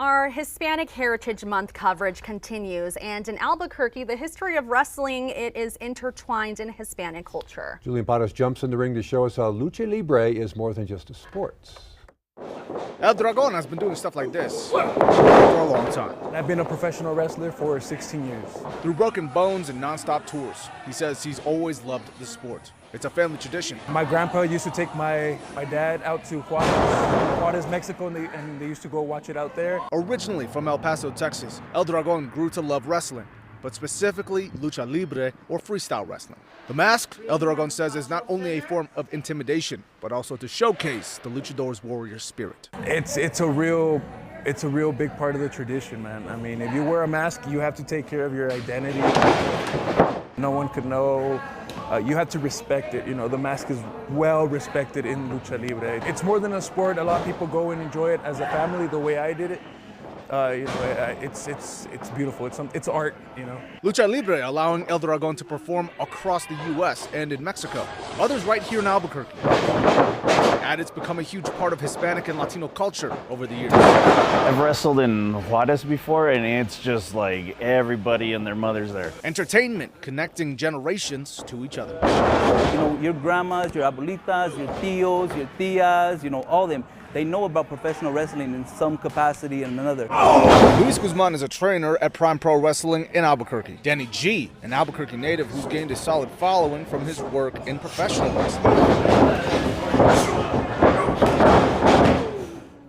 Our Hispanic Heritage Month coverage continues, and in Albuquerque, the history of wrestling, it is intertwined in Hispanic culture. Julian Paras jumps in the ring to show us how lucha libre is more than just a sport. El Dragon has been doing stuff like this for a long time. I've been a professional wrestler for 16 years. Through broken bones and non-stop tours, he says he's always loved the sport. It's a family tradition. My grandpa used to take my dad out to Juarez, Mexico, and they used to go watch it out there. Originally from El Paso, Texas, El Dragon grew to love wrestling, but specifically lucha libre or freestyle wrestling. The mask, El Dragon says, is not only a form of intimidation, but also to showcase the luchador's warrior spirit. It's a real big part of the tradition, man. I mean, if you wear a mask, you have to take care of your identity. No one could know. You have to respect it. You know, the mask is well respected in lucha libre. It's more than a sport. A lot of people go and enjoy it as a family the way I did it. It's beautiful. It's art, you know. Lucha Libre allowing El Dragon to perform across the U.S. and in Mexico. Others right here in Albuquerque. And it's become a huge part of Hispanic and Latino culture over the years. I've wrestled in Juarez before, and it's just like everybody and their mother's there. Entertainment connecting generations to each other. You know, your grandmas, your abuelitas, your tios, your tias, you know, all of them. They know about professional wrestling in some capacity and another. Luis Guzman is a trainer at Prime Pro Wrestling in Albuquerque. Danny G, an Albuquerque native who's gained a solid following from his work in professional wrestling.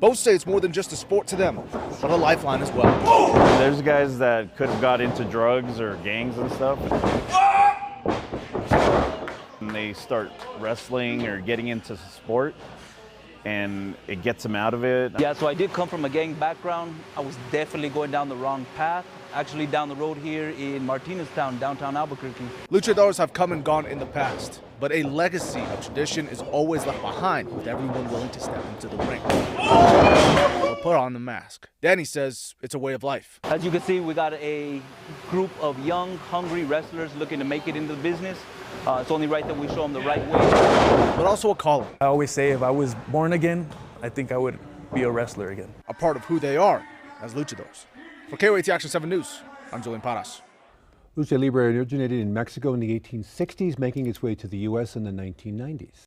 Both say it's more than just a sport to them, but a lifeline as well. There's guys that could have got into drugs or gangs and stuff. And they start wrestling or getting into sport, and it gets them out of it. Yeah, so I did come from a gang background. I was definitely going down the wrong path. Actually down the road here in Martinez Town, downtown Albuquerque. Luchadors have come and gone in the past, but a legacy of tradition is always left behind with everyone willing to step into the ring or put on the mask. Danny says it's a way of life. As you can see, we got a group of young, hungry wrestlers looking to make it into the business. It's only right that we show them the right way. But also a calling. I always say if I was born again, I think I would be a wrestler again. A part of who they are as luchadors. For KOAT Action 7 News, I'm Julian Paras. Lucha libre originated in Mexico in the 1860s, making its way to the U.S. in the 1990s.